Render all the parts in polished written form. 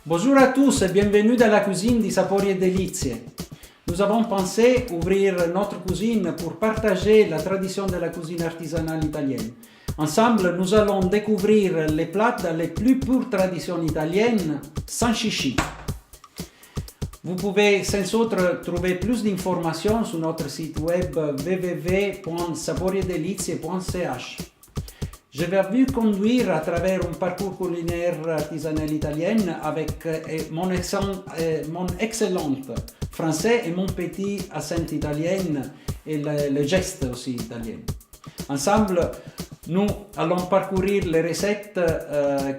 Bonjour à tous et bienvenue dans la cuisine di Sapori e Delizie. Nous avons pensé ouvrir notre cuisine pour partager la tradition de la cuisine artisanale italienne. Ensemble, nous allons découvrir les plats les plus pures traditions italiennes sans chichi. Vous pouvez sans autre trouver plus d'informations sur notre site web www.saporiedelizie.ch. Je vais vous conduire à travers un parcours culinaire artisanal italien avec mon excellent français et mon petit accent italien et le geste aussi italien. Ensemble, nous allons parcourir les recettes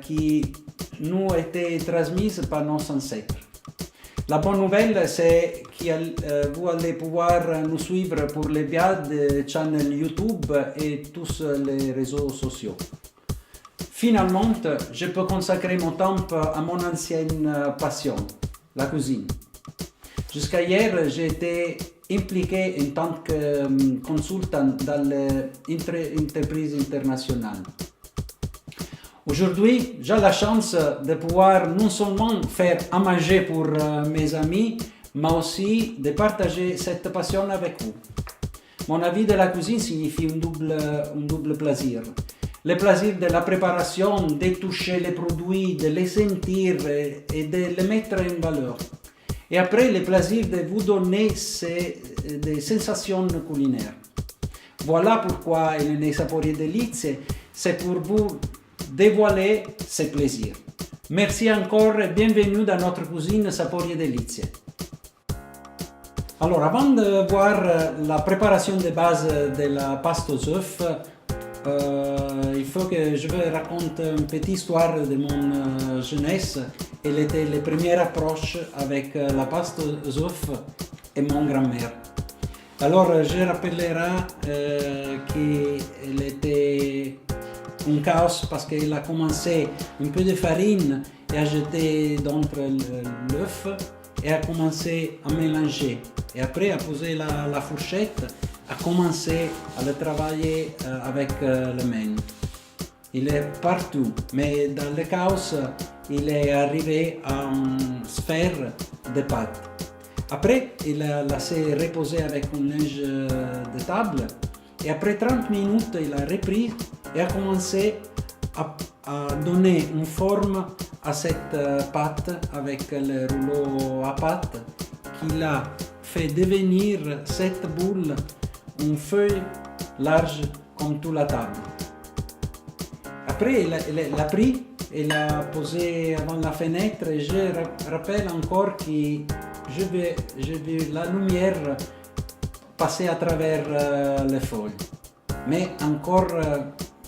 qui nous ont été transmises par nos ancêtres. La bonne nouvelle, c'est que vous allez pouvoir nous suivre pour les biais de channel YouTube et tous les réseaux sociaux. Finalement, je peux consacrer mon temps à mon ancienne passion, la cuisine. Jusqu'à hier, j'ai été impliqué en tant que consultant dans les entreprises internationales. Aujourd'hui, j'ai la chance de pouvoir non seulement faire à manger pour mes amis, mais aussi de partager cette passion avec vous. Mon avis de la cuisine signifie un double plaisir. Le plaisir de la préparation, de toucher les produits, de les sentir et de les mettre en valeur. Et après, le plaisir de vous donner des sensations culinaires. Voilà pourquoi les Sapori e Delizie, c'est pour vous dévoiler ces plaisirs. Merci encore et bienvenue dans notre cuisine Sapori e Delizie. Alors, avant de voir la préparation de base de la pasta aux œufs, il faut que je vous raconte une petite histoire de mon jeunesse. Elle était la première approche avec la pasta aux œufs et mon grand-mère. Alors, je rappellerai qu'elle était un chaos parce qu'elle a commencé un peu de farine et a jeté dans l'œuf et a commencé à mélanger. Et après, a posé la fourchette, a commencé à le travailler avec le main. Il est partout, mais dans le chaos, il est arrivé à une sphère de pâte. Après, il a laissé reposer avec un linge de table et après 30 minutes, il a repris et a commencé à donner une forme à cette pâte avec le rouleau à pâte qu'il a fait devenir cette boule une feuille large comme toute la table. Après, il l'a pris et l'a posé avant la fenêtre et je rappelle encore que j'ai vu la lumière passer à travers les feuilles. Mais encore,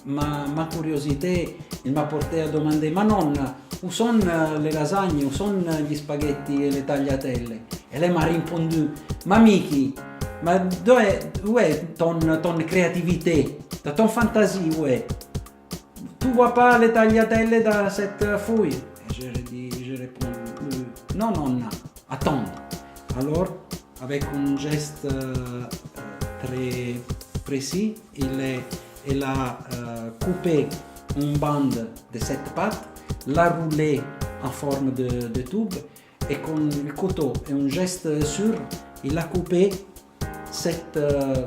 ma curiosité il m'a porté à demander ma nonna où sont les lasagnes, où sont gli spaghetti e le tagliatelle? E lei mi ha rispondu, ma Miki, ma où est ton créativité, ton fantasie, où est? Tu vois pas les tagliatelle dans cette feuille? Et je réponds, non nonna, attends. Alors, avec un geste très précis, il a coupé une bande de cette pâte, l'a roulé en forme de tube et con le couteau et un geste sûr, il a coupé cette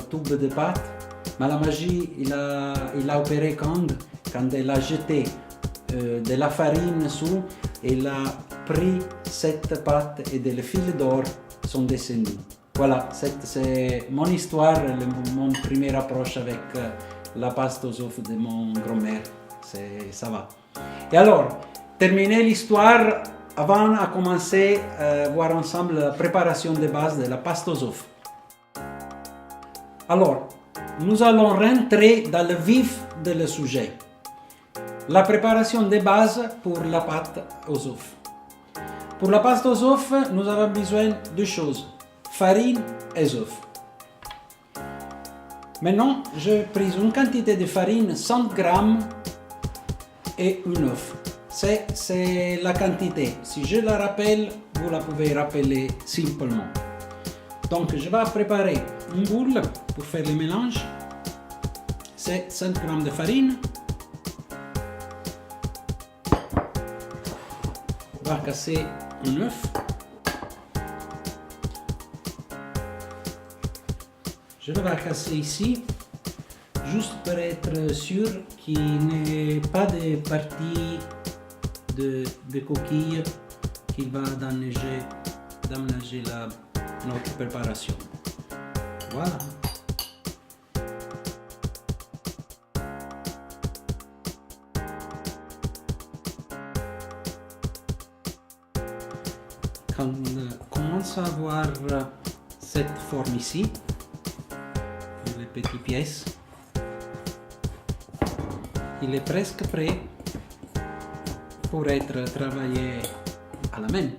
tube de pâte. Mais la magie, il a opéré quand il a jeté de la farine sous, il a pris cette pâte et des fils d'or sont descendus. Voilà, c'est mon histoire, mon première approche avec la pasta aux œufs de mon grand-mère. Ça va. Et alors, terminer l'histoire avant de commencer à voir ensemble la préparation de base de la pasta aux œufs. Alors, nous allons rentrer dans le vif du sujet. La préparation de base pour la pâte aux œufs. Pour la pasta aux œufs, nous avons besoin de deux choses, farine et œufs. Maintenant, j'ai pris une quantité de farine, 100 grammes et un œuf. C'est la quantité. Si je la rappelle, vous la pouvez rappeler simplement. Donc, je vais préparer une boule pour faire le mélange. C'est 100 grammes de farine. va casser un œuf. Je le vais casser ici, juste pour être sûr qu'il n'y ait pas de partie de coquille qui va déménager notre préparation. Voilà. Quand on commence à avoir cette forme ici, les petites pièces, il est presque prêt pour être travaillé à la main.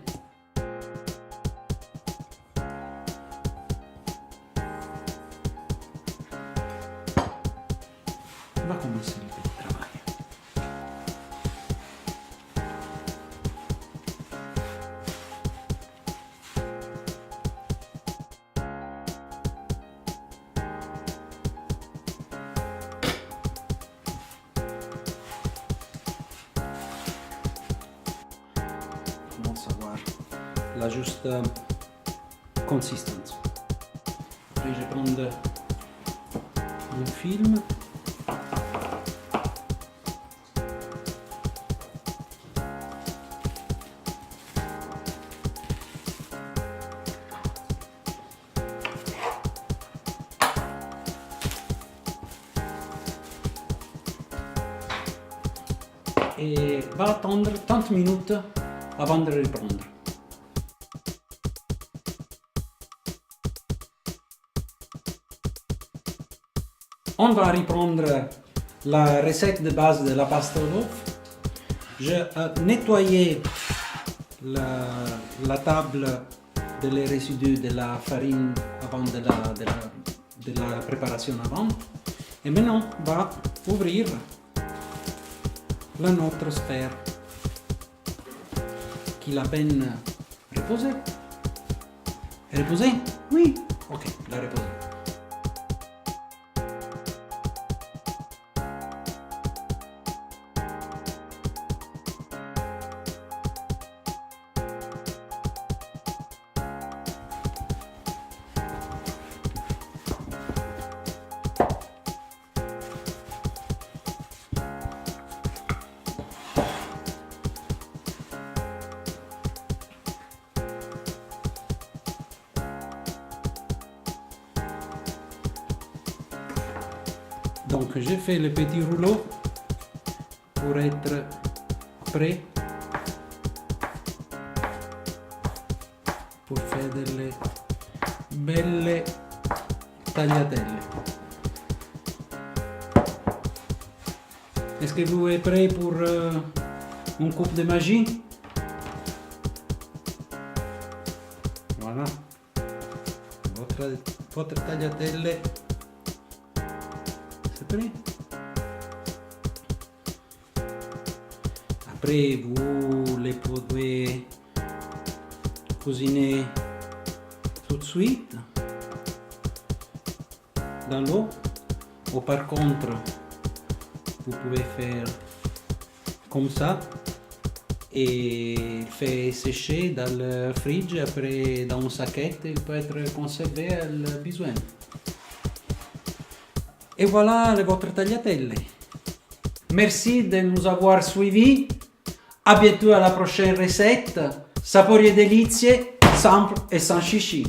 On va commencer le petit travail. On commence à voir la juste consistance. Après, je prends mon film. Et va attendre 30 minutes avant de reprendre. On va reprendre la recette de base de la pasta au œuf. J'ai nettoyé la table des résidus de la farine avant de la préparation avant. Et maintenant, on va ouvrir notre sphère qu'il a peine reposé. Reposé? Oui. Ok, la reposé. Donc j'ai fait le petit rouleau pour être prêt pour faire delle belle tagliatelle. Est-ce que vous êtes prêt pour un coup de magie? Voilà. Votre tagliatelle. Prêt. Après, vous les pouvez cuisiner tout de suite dans l'eau, ou par contre, vous pouvez faire comme ça et faire sécher dans le frigo. Après, dans un sac, il peut être conservé à besoin. Et voilà votre tagliatelle. Merci de nous avoir suivis. À bientôt à la prochaine recette. Sapori et delizie, simple et sans chichi.